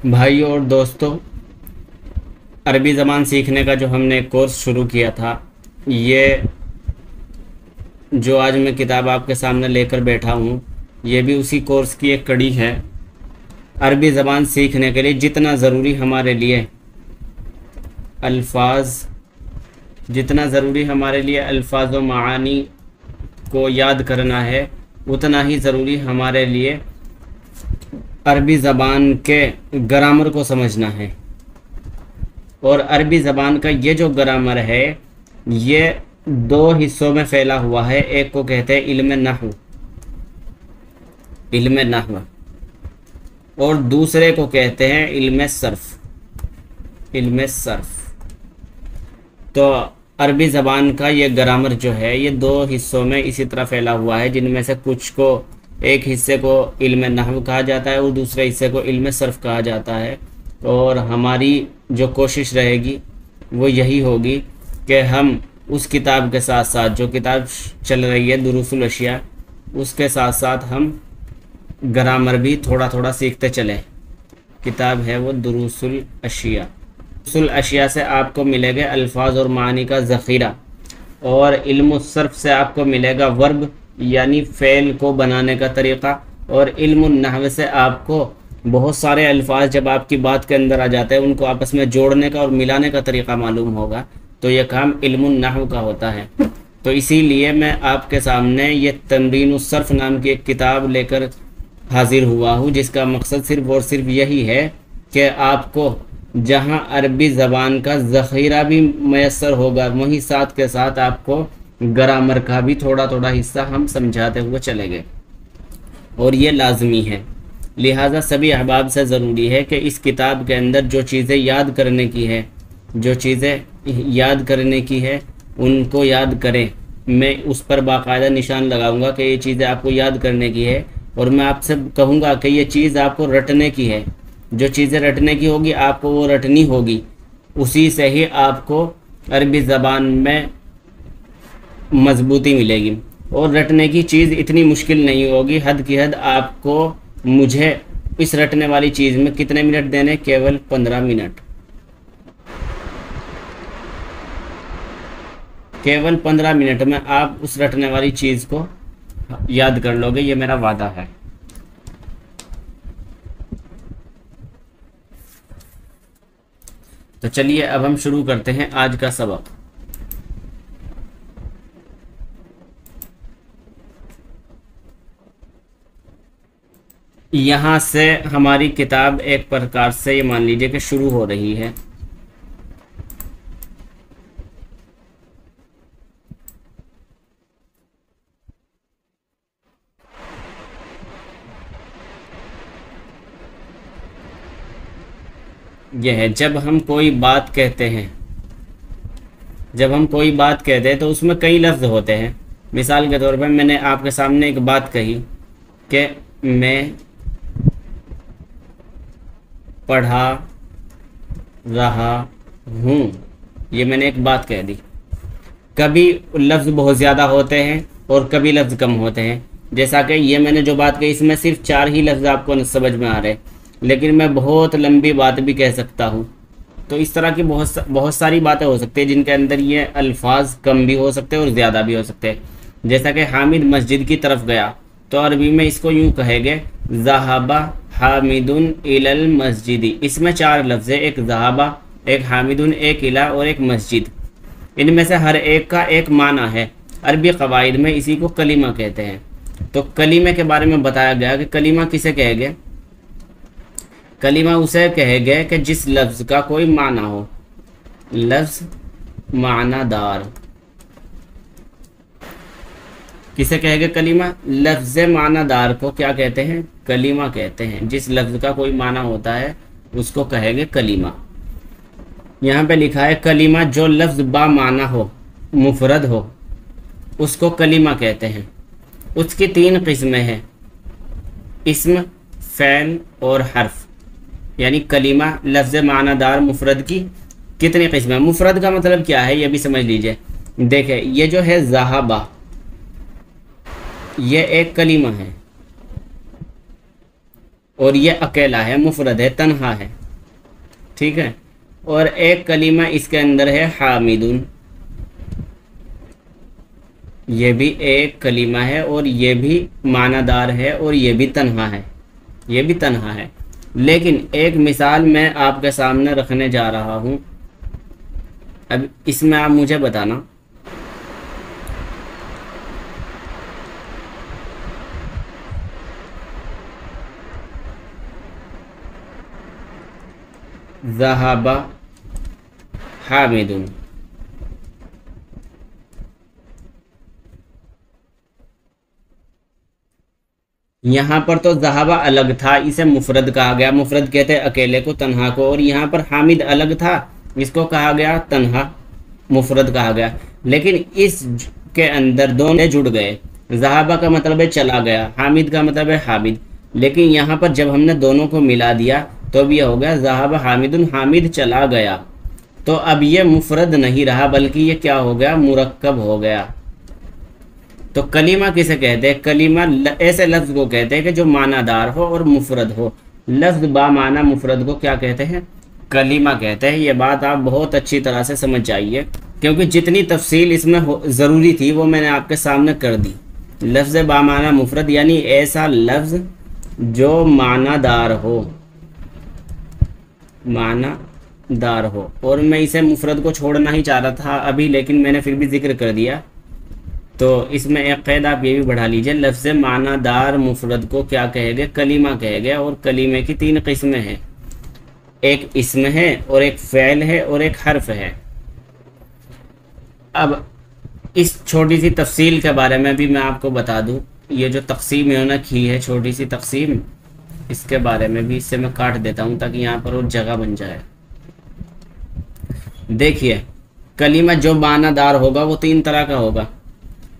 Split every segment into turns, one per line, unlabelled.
भाइयों और दोस्तों, अरबी ज़बान सीखने का जो हमने कोर्स शुरू किया था, ये जो आज मैं किताब आपके सामने लेकर बैठा हूँ, ये भी उसी कोर्स की एक कड़ी है। अरबी ज़बान सीखने के लिए जितना ज़रूरी हमारे लिए अल्फाज व मानी को याद करना है, उतना ही ज़रूरी हमारे लिए अरबी ज़बान के ग्रामर को समझना है। और अरबी ज़बान का ये जो ग्रामर है, ये दो हिस्सों में फैला हुआ है। एक को कहते हैं इल्म नहव, और दूसरे को कहते हैं इल्म सर्फ। तो अरबी ज़बान का ये ग्रामर जो है, ये दो हिस्सों में इसी तरह फैला हुआ है, जिनमें से कुछ को, एक हिस्से को इल्म नहव कहा जाता है और दूसरे हिस्से को इल्म सर्फ कहा जाता है। और हमारी जो कोशिश रहेगी वो यही होगी कि हम उस किताब के साथ साथ, जो किताब चल रही है दुरूसुल अशिया, उसके साथ साथ हम ग्रामर भी थोड़ा थोड़ा सीखते चलें। किताब है वो दुरूसुल अशिया से आपको मिलेगा अल्फाज और मानी का ज़ख़ीरा, और इल्म सर्फ से आपको मिलेगा वर्ब यानी फ़ेल को बनाने का तरीक़ा, और इल्म नहव से आपको बहुत सारे अल्फाज जब आपकी बात के अंदर आ जाते हैं, उनको आपस में जोड़ने का और मिलाने का तरीक़ा मालूम होगा। तो ये काम इल्म नहव का होता है। तो इसीलिए मैं आपके सामने ये तमरीनुस सर्फ नाम की एक किताब लेकर हाजिर हुआ हूँ, जिसका मकसद सिर्फ़ और सिर्फ यही है कि आपको जहाँ अरबी ज़बान का ज़ख़ीरा भी मैसर होगा, वहीं साथ के साथ आपको ग्रामर का भी थोड़ा थोड़ा हिस्सा हम समझाते हुए चलेंगे, और ये लाजमी है। लिहाजा सभी अहबाब से ज़रूरी है कि इस किताब के अंदर जो चीज़ें याद करने की है उनको याद करें। मैं उस पर बाकायदा निशान लगाऊंगा कि ये चीज़ें आपको याद करने की है, और मैं आपसे कहूँगा कि ये चीज़ आपको रटने की है। जो चीज़ें रटने की होगी आपको वो रटनी होगी, उसी से ही आपको अरबी ज़बान में मजबूती मिलेगी। और रटने की चीज़ इतनी मुश्किल नहीं होगी, हद की हद आपको मुझे इस रटने वाली चीज़ में कितने मिनट देने, केवल 15 मिनट। केवल 15 मिनट में आप उस रटने वाली चीज़ को याद कर लोगे, ये मेरा वादा है। तो चलिए अब हम शुरू करते हैं आज का सबक। यहाँ से हमारी किताब एक प्रकार से ये मान लीजिए कि शुरू हो रही है। यह है, जब हम कोई बात कहते हैं तो उसमें कई लफ्ज़ होते हैं। मिसाल के तौर पर मैंने आपके सामने एक बात कही कि मैं पढ़ा रहा हूँ, ये मैंने एक बात कह दी। कभी लफ्ज़ बहुत ज़्यादा होते हैं और कभी लफ्ज़ कम होते हैं। जैसा कि ये मैंने जो बात कही, इसमें सिर्फ 4 ही लफ्ज़ आपको समझ में आ रहे, लेकिन मैं बहुत लंबी बात भी कह सकता हूँ। तो इस तरह की बहुत सारी बातें हो सकती हैं, जिनके अंदर ये अल्फाज कम भी हो सकते हैं और ज़्यादा भी हो सकते हैं। जैसा कि हामिद मस्जिद की तरफ गया, तो अरबी में इसको यूँ कहेंगे ज़हाबा हामिदुन इलल मस्जिदी। इसमें 4 लफ्ज़ है, एक ज़हाबा, एक हामिदुन, एक इला और एक मस्जिद। इनमें से हर एक का एक माना है। अरबी क़वाइद में इसी को कलीमा कहते हैं। तो कलीमे के बारे में बताया गया कि कलीमा किसे कहेंगे। कलीमा उसे कहेंगे कि जिस लफ्ज़ का कोई माना हो, लफ्ज़ मानादार। किसे कहेंगे कलीमा? लफ्ज़ मानादार को क्या कहते हैं? कलीमा कहते हैं। जिस लफ्ज़ का कोई माना होता है उसको कहेंगे कलीमा। यहाँ पे लिखा है कलीमा, जो लफ्ज़ बा माना हो, मुफरद हो, उसको कलीमा कहते हैं। उसकी 3 किस्में हैं, इस्म, फ़ैल और हर्फ। यानी कलीमा लफ्ज़ मानादार मुफरद की कितनी किस्में? मुफरद का मतलब क्या है ये भी समझ लीजिए। देखें, ये जो है ज़हाबा, ये एक कलीमा है। और ये अकेला है, मुफरद है, तन्हा है, ठीक है। और एक कलीमा इसके अंदर है हामिदुन, ये भी एक कलीमा है और ये भी मानादार है और ये भी तन्हा है, ये भी तन्हा है। लेकिन एक मिसाल मैं आपके सामने रखने जा रहा हूँ, अब इसमें आप मुझे बताना ज़हाबा हामिदुन, यहाँ पर तो ज़हाबा अलग था, इसे मुफरद कहा गया, मुफरद कहते हैं अकेले को, तन्हा को। और यहाँ पर हामिद अलग था, इसको कहा गया तन्हा, मुफरद कहा गया। लेकिन इस के अंदर दोनों जुड़ गए, ज़हाबा का मतलब है चला गया, हामिद का मतलब है हामिद। लेकिन यहाँ पर जब हमने दोनों को मिला दिया तो अब यह हो गया ज़हाबा हामिदुन, हामिद चला गया। तो अब ये मुफरद नहीं रहा, बल्कि ये क्या हो गया, मुरक्कब हो गया। तो कलीमा किसे कहते हैं? कलीमा ऐसे लफ्ज़ को कहते हैं कि जो मानादार हो और मुफरद हो। लफ्ज़ बा माना मुफरद को क्या कहते हैं? कलीमा कहते हैं। ये बात आप बहुत अच्छी तरह से समझ जाइए, क्योंकि जितनी तफसील इसमें ज़रूरी थी वो मैंने आपके सामने कर दी। लफ्ज़ बा माना मुफरद यानी ऐसा लफ्ज़ जो मानादार हो, मानादार हो। और मैं इसे मुफरद को छोड़ना ही चाह रहा था अभी, लेकिन मैंने फिर भी जिक्र कर दिया। तो इसमें एक क़ैद आप ये भी बढ़ा लीजिए, लफ्ज़ मानादार मुफरद को क्या कहेंगे? कलीमा कहेंगे। और कलीमे की 3 किस्में हैं, एक इस्म है और एक फ़ैल है और एक हर्फ है। अब इस छोटी सी तफसील के बारे में भी मैं आपको बता दूं, ये जो तकसीम इन्होंने की है, छोटी सी तकसीम, इसके बारे में भी इससे मैं काट देता हूं ताकि यहाँ पर वो जगह बन जाए। देखिए, कलीमा जो मानादार होगा वो 3 तरह का होगा।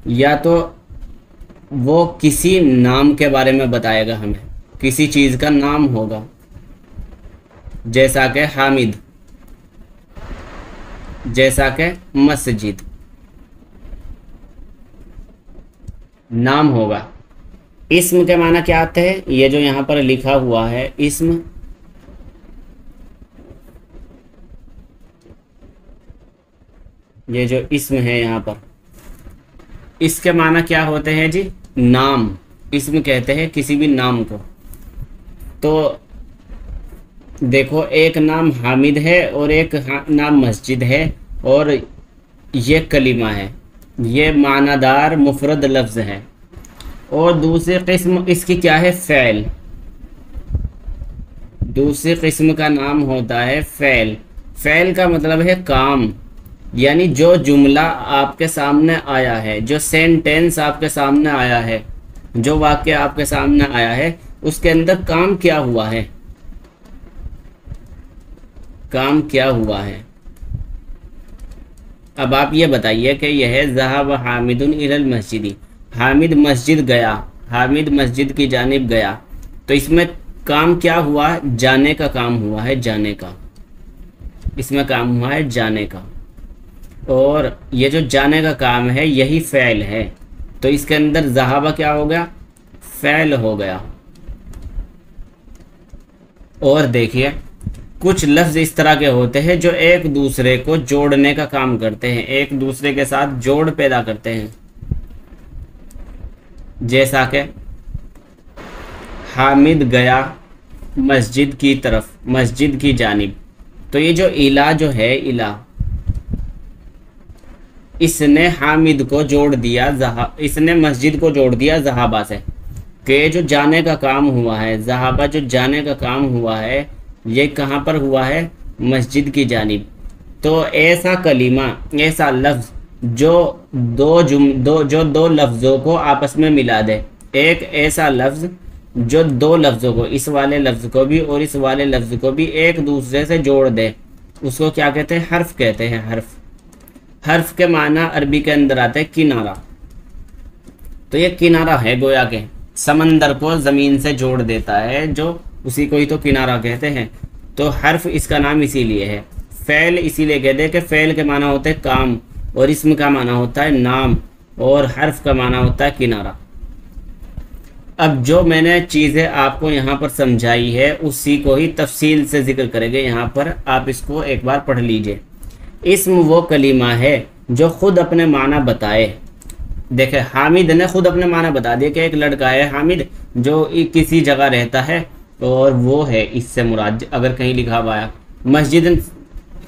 या तो वो किसी नाम के बारे में बताएगा हमें, किसी चीज़ का नाम होगा, जैसा कि हामिद, जैसा कि मस्जिद, नाम होगा। इस्म के माना क्या आते हैं? ये जो यहाँ पर लिखा हुआ है इस्म, ये जो इस्म है यहाँ पर, इसके माना क्या होते हैं जी? नाम। इस्म कहते हैं किसी भी नाम को। तो देखो, एक नाम हामिद है और एक नाम मस्जिद है, और ये कलीमा है, ये मानादार मुफरद लफ्ज़ है। और दूसरी किस्म इसकी क्या है? फ़ैल। दूसरी किस्म का नाम होता है फ़ैल। फ़ैल का मतलब है काम, यानी जो जुमला आपके सामने आया है, जो सेंटेंस आपके सामने आया है, जो वाक्य आपके सामने आया है, उसके अंदर काम क्या हुआ है, काम क्या हुआ है। अब आप ये बताइए कि यह है ज़हाब हामिदुन इलल मस्जिदी, हामिद मस्जिद गया, हामिद मस्जिद की जानिब गया। तो इसमें काम क्या हुआ? जाने का काम हुआ है, जाने का। इसमें काम हुआ है जाने का, और ये जो जाने का काम है यही फ़ैल है। तो इसके अंदर ज़हाबा क्या हो गया? फ़ैल हो गया। और देखिए, कुछ लफ्ज़ इस तरह के होते हैं जो एक दूसरे को जोड़ने का काम करते हैं, एक दूसरे के साथ जोड़ पैदा करते हैं। जैसा कि हामिद गया मस्जिद की तरफ, मस्जिद की जानिब। तो ये जो इला जो है, इला, इसने हामिद को जोड़ दिया, इसने मस्जिद को जोड़ दिया ज़हाबा से, कि जो जाने का काम हुआ है, ज़हाबा जो जाने का काम हुआ है, ये कहाँ पर हुआ है? मस्जिद की जानिब। तो ऐसा कलीमा, ऐसा लफ्ज़ जो दो लफ्ज़ों को आपस में मिला दे, एक ऐसा लफ्ज़ जो 2 लफ्ज़ों को, इस वाले लफ्ज़ को भी और इस वाले लफ्ज़ को भी एक दूसरे से जोड़ दे, उसको क्या कहते हैं? हर्फ कहते हैं। हर्फ। हर्फ के माना अरबी के अंदर आता है किनारा। तो ये किनारा है, गोया के समंदर को ज़मीन से जोड़ देता है, जो उसी को ही तो किनारा कहते हैं। तो हर्फ इसका नाम इसीलिए है। फ़ैल इसीलिए कहते हैं कि फ़ैल के माना होते हैं काम, और इसम का माना होता है नाम, और हर्फ का माना होता है किनारा। अब जो मैंने चीज़ें आपको यहाँ पर समझाई है उसी को ही तफसील से जिक्र करेंगे यहाँ पर, आप इसको एक बार पढ़ लीजिए। इस्म वो कलीमा है जो खुद अपने माना बताए। देखे हामिद ने खुद अपने माना बता दिया कि एक लड़का है हामिद जो किसी जगह रहता है, और वो है इससे मुराद अगर कहीं लिखा हुआ आया। मस्जिद,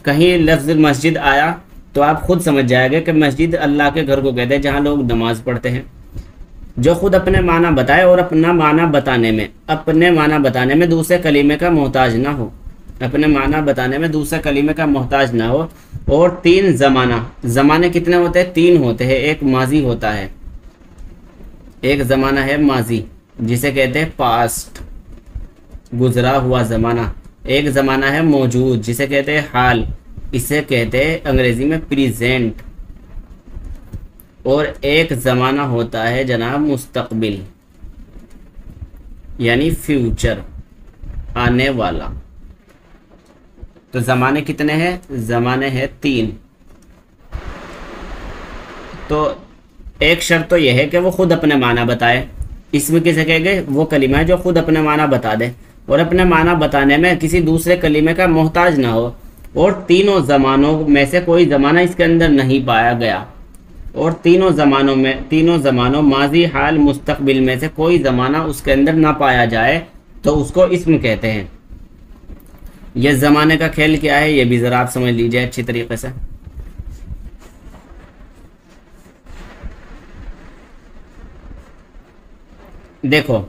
कहीं लफ्ज़ मस्जिद आया तो आप खुद समझ जाएंगे कि मस्जिद अल्लाह के घर को कहते हैं जहाँ लोग नमाज पढ़ते हैं। जो खुद अपने माना बताए और अपना माना बताने में दूसरे कलीमे का मोहताज ना हो, अपने माना बताने में दूसरे कलीमे का मोहताज ना हो। और 3 ज़माने कितने होते हैं? 3 होते हैं। एक माजी होता है, एक ज़माना है माजी जिसे कहते हैं पास्ट, गुजरा हुआ ज़माना। एक ज़माना है मौजूद जिसे कहते हैं हाल, इसे कहते हैं अंग्रेज़ी में प्रेजेंट। और एक ज़माना होता है जनाब मुस्तकबिल, यानी फ्यूचर, आने वाला। तो ज़माने कितने हैं? ज़माने हैं 3। तो एक शर्त तो यह है कि वो खुद अपने माना बताए। इसमें किसे कहेंगे? वो कलीमा है जो खुद अपने माना बता दे और अपने माना बताने में किसी दूसरे कलीमे का मोहताज ना हो। और तीनों ज़मानों में से कोई ज़माना इसके अंदर नहीं पाया गया। और तीनों ज़मानों माजी, हाल, मुस्तकबिल में से कोई ज़माना उसके अंदर ना पाया जाए तो उसको इस्म कहते हैं। यह ज़माने का खेल क्या है ये भी ज़रा आप समझ लीजिए अच्छी तरीके से। देखो,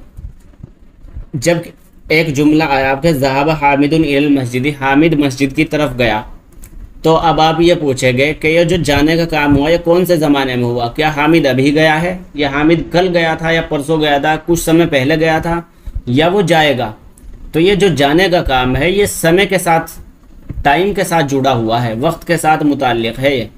जब एक जुमला आया आपके ज़हाबा हामिदुन इलल मस्जिद, हामिद मस्जिद की तरफ गया, तो अब आप ये पूछेंगे कि ये जो जाने का काम हुआ ये कौन से ज़माने में हुआ? क्या हामिद अभी गया है, या हामिद कल गया था, या परसों गया था, कुछ समय पहले गया था, या वो जाएगा? तो ये जो जाने का काम है ये समय के साथ, टाइम के साथ जुड़ा हुआ है, वक्त के साथ मुताल्लिक़ है ये।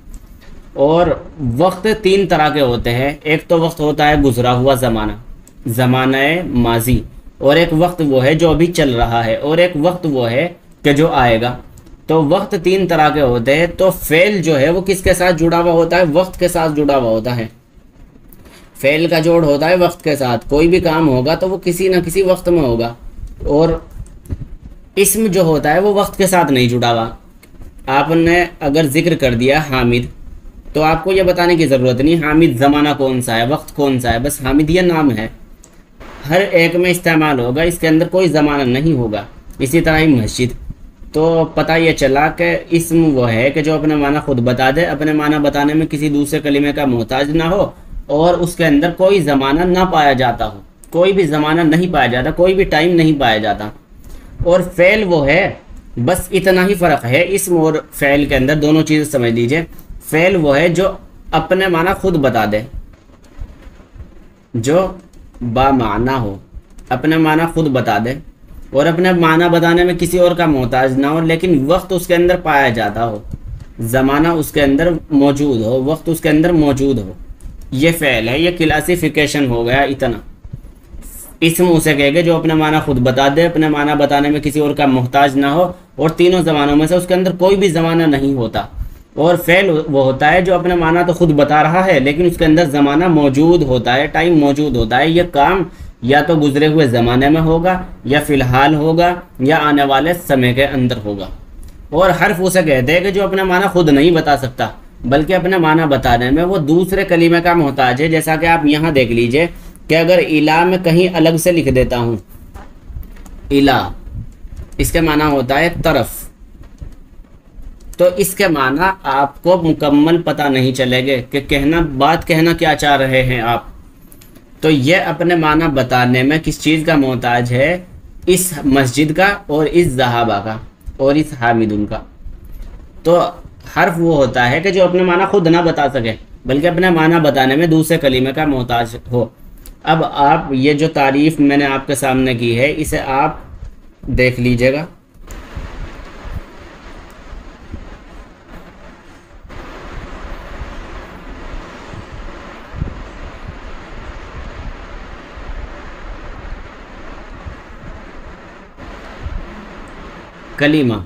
और वक्त 3 तरह के होते हैं। एक तो वक्त होता है गुजरा हुआ ज़माना, ज़माना माजी, और एक वक्त वो है जो अभी चल रहा है, और एक वक्त वो है कि जो आएगा। तो वक्त 3 तरह के होते हैं। तो फ़ेल जो है वो किसके साथ जुड़ा हुआ होता है? वक्त के साथ जुड़ा हुआ होता है। फ़ेल का जोड़ होता है वक्त के साथ। कोई भी काम होगा तो वो किसी न किसी वक्त में होगा। और इस्म जो होता है वो वक्त के साथ नहीं जुड़ा हुआ। आपने अगर जिक्र कर दिया हामिद, तो आपको ये बताने की ज़रूरत नहीं हामिद ज़माना कौन सा है, वक्त कौन सा है, बस हामिद ये नाम है, हर एक में इस्तेमाल होगा, इसके अंदर कोई ज़माना नहीं होगा। इसी तरह ही मस्जिद। तो पता ये चला कि इस्म वो है कि जो अपने माना खुद बता दे, अपने माना बताने में किसी दूसरे कलीमे का मोहताज ना हो, और उसके अंदर कोई ज़माना ना पाया जाता हो, कोई भी ज़माना नहीं पाया जाता, कोई भी टाइम नहीं पाया जाता। और फ़ेल वो है, बस इतना ही फ़र्क है इस्म और फ़ेल के अंदर, दोनों चीज़ें समझ लीजिए। फ़ेल वो है जो अपने माना खुद बता दे, जो बामाना हो, अपने माना खुद बता दे और अपने माना बताने में किसी और का मोहताज ना हो, लेकिन वक्त उसके अंदर पाया जाता हो, ज़माना उसके अंदर मौजूद हो, वक्त उसके अंदर मौजूद हो। ये फ़ेल है, ये क्लासिफिकेशन हो गया इतना। इस्म उसे कहेंगे जो अपने माना खुद बता दे, अपने माना बताने में किसी और का मोहताज ना हो, और तीनों ज़मानों में से उसके अंदर कोई भी ज़माना नहीं होता। और फ़ेल वो होता है जो अपने माना तो खुद बता रहा है लेकिन उसके अंदर ज़माना मौजूद होता है, टाइम मौजूद होता है। यह काम या तो गुजरे हुए ज़माने में होगा, या फ़िलहाल होगा, या आने वाले समय के अंदर होगा। और हर्फ उसे कहते हैं कि जो अपना माना खुद नहीं बता सकता, बल्कि अपने माना बताने में वो दूसरे कलीमे का मोहताज है। जैसा कि आप यहाँ देख लीजिए कि अगर इला में कहीं अलग से लिख देता हूँ, इला, इसके माना होता है तरफ, तो इसके माना आपको मुकम्मल पता नहीं चलेगा कि बात कहना क्या चाह रहे हैं आप। तो यह अपने माना बताने में किस चीज़ का मोहताज है? इस मस्जिद का, और इस ज़हाबा का, और इस हामिदुन का। तो हर्फ वो होता है कि जो अपने माना खुद ना बता सके, बल्कि अपने माना बताने में दूसरे कलीमे का मोहताज हो। अब आप ये जो तारीफ़ मैंने आपके सामने की है, इसे आप देख लीजिएगा। कलीमा,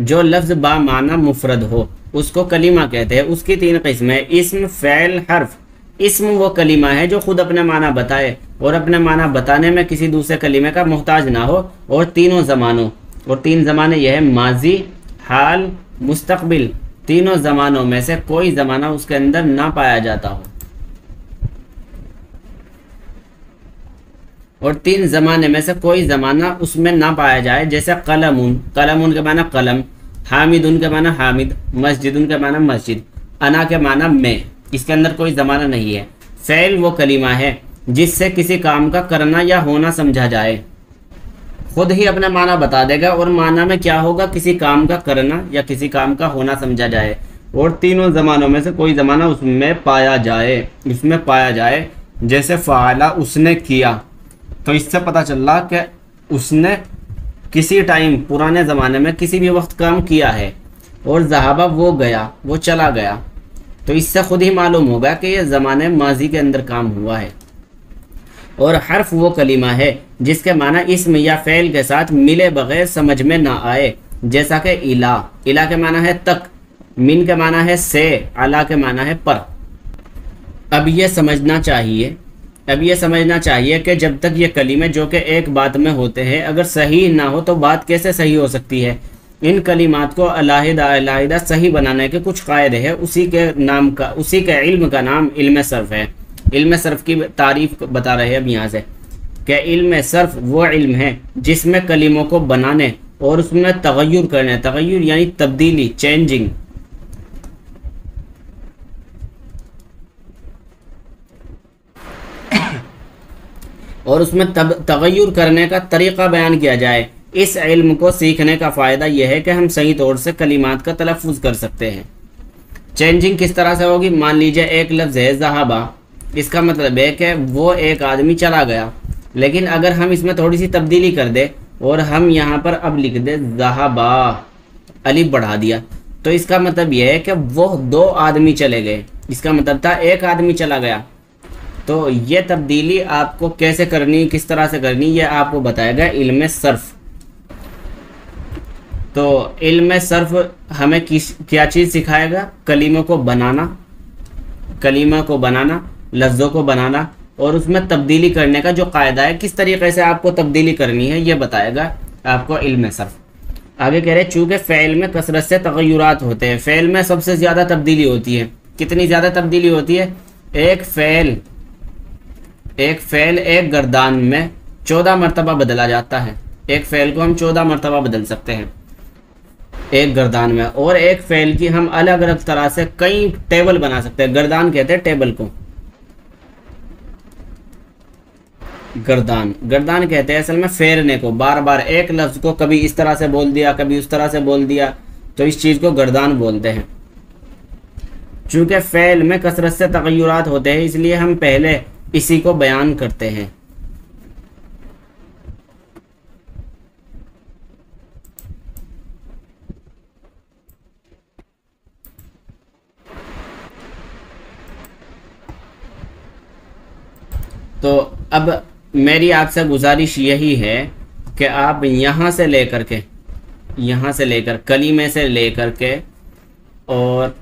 जो लफ्ज़ बामाना मुफरद हो उसको कलीमा कहते हैं। उसकी 3 किस्में, इस्म, फ़ेल, हर्फ। इस्म वो कलीमा है जो खुद अपने माना बताए और अपने माना बताने में किसी दूसरे कलीमे का मोहताज ना हो, और तीनों ज़मानों, और तीन ज़माने यह है माजी, हाल, मुस्तकबिल, तीनों ज़मानों में से कोई ज़माना उसके अंदर ना पाया जाता हो। और तीन ज़माने में से कोई ज़माना उसमें ना पाया जाए, जैसे कलमुन, कलमुन के माना कलम, हामिदुन के माना हामिद, मस्जिदुन के माना मस्जिद, अना के माना मैं, इसके अंदर कोई ज़माना नहीं है। फ़ेल वो कलीमा है जिससे किसी काम का करना या होना समझा जाए, खुद ही अपना माना बता देगा और माना में क्या होगा, किसी काम का करना या किसी काम का होना समझा जाए, और तीनों ज़मानों में से कोई ज़माना उसमें पाया जाए, जैसे फ़ाला उसने किया, तो इससे पता चल रहा कि उसने किसी टाइम पुराने ज़माने में किसी भी वक्त काम किया है। और ज़हाबा वो गया, वो चला गया, तो इससे खुद ही मालूम होगा कि ये ज़माने माजी के अंदर काम हुआ है। और हर्फ वो कलीमा है जिसके माना इस्म या फ़ेल के साथ मिले बगैर समझ में ना आए, जैसा कि इला, इला के माना है तक, मिन के माना है से, अला के माना है पर। अब ये समझना चाहिए कि जब तक ये कलीमे जो कि एक बात में होते हैं अगर सही ना हो तो बात कैसे सही हो सकती है। इन कलिमात को अलहदा सही बनाने के कुछ कायदे हैं, उसी के इल्म का नाम इल्म सर्फ है। इल्म सर्फ की तारीफ बता रहे हैं अब यहाँ से कि इल्म सर्फ वो इल्म है जिसमें कलीमों को बनाने और उसमें तगय्युर करने, तगय्युर यानी तब्दीली, चेंजिंग, और उसमें तगय्युर करने का तरीक़ा बयान किया जाए। इस इल्म को सीखने का फ़ायदा यह है कि हम सही तौर से कलिमात का तलफ़्फ़ुज़ कर सकते हैं। चेंजिंग किस तरह से होगी, मान लीजिए एक लफ्ज़ है ज़हाबा, इसका मतलब है कि वो एक आदमी चला गया, लेकिन अगर हम इसमें थोड़ी सी तब्दीली कर दे और हम यहाँ पर अब लिख दे ज़हाबा, अलिफ बढ़ा दिया, तो इसका मतलब यह है कि वो दो आदमी चले गए, इसका मतलब था एक आदमी चला गया। तो ये तब्दीली आपको कैसे करनी, किस तरह से करनी, ये आपको बताएगा इल्म सर्फ। तो इल्म सर्फ हमें क्या चीज़ सिखाएगा, कलीमों को बनाना, लफ्ज़ों को बनाना और उसमें तब्दीली करने का जो कायदा है, किस तरीके से आपको तब्दीली करनी है, ये बताएगा आपको इल्म सर्फ। आगे कह रहे चूँकि फ़ेल में कसरत से तगय्युरात होते हैं, फ़ेल में सबसे ज़्यादा तब्दीली होती है। कितनी ज़्यादा तब्दीली होती है, एक फ़ेल एक गर्दान में 14 मरतबा बदला जाता है। एक फ़ेल को हम 14 मरतबा बदल सकते हैं एक गर्दान में, और एक फ़ेल की हम अलग अलग तरह से कई टेबल बना सकते हैं। गर्दान कहते हैं टेबल को, गर्दान कहते हैं असल में फेरने को, बार बार एक लफ्ज़ को कभी इस तरह से बोल दिया, कभी उस तरह से बोल दिया, तो इस चीज़ को गर्दान बोलते हैं। चूँकि फ़ेल में कसरत से तगय्युरात होते हैं, इसलिए हम पहले इसी को बयान करते हैं। तो अब मेरी आपसे गुजारिश यही है कि आप यहाँ से लेकर कलीमे से लेकर के और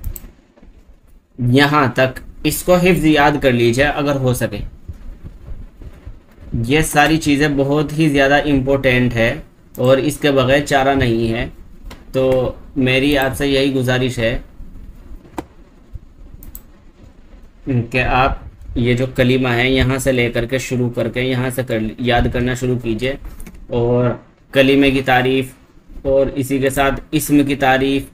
यहाँ तक इसको हिफ्ज़ याद कर लीजिए अगर हो सके। ये सारी चीज़ें बहुत ही ज़्यादा इम्पोर्टेंट है और इसके बगैर चारा नहीं है। तो मेरी आपसे यही गुजारिश है कि आप ये जो कलीमा है यहाँ से लेकर के शुरू करके यहाँ से याद करना शुरू कीजिए, और कलीमे की तारीफ़ और इसी के साथ इस्म की तारीफ़,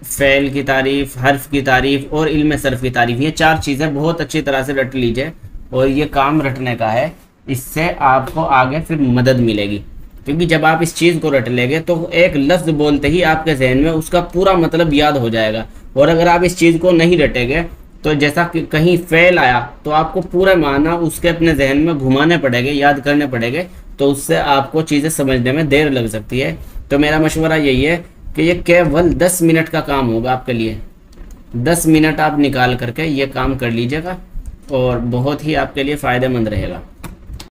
फ़ेल की तारीफ़, हर्फ की तारीफ़ और इल्म सर्फ की तारीफ़, ये चार चीज़ें बहुत अच्छी तरह से रट लीजिए। और ये काम रटने का है, इससे आपको आगे फिर मदद मिलेगी, क्योंकि जब आप इस चीज़ को रट लेंगे तो एक लफ्ज़ बोलते ही आपके जहन में उसका पूरा मतलब याद हो जाएगा। और अगर आप इस चीज़ को नहीं रटेंगे तो जैसा कि कहीं फ़ेल आया तो आपको पूरा माना उसके अपने जहन में घुमाने पड़ेंगे, याद करने पड़ेंगे, तो उससे आपको चीज़ें समझने में देर लग सकती है। तो मेरा मशवरा यही है कि ये केवल 10 मिनट का काम होगा आपके लिए। 10 मिनट आप निकाल करके ये काम कर लीजिएगा और बहुत ही आपके लिए फ़ायदेमंद रहेगा।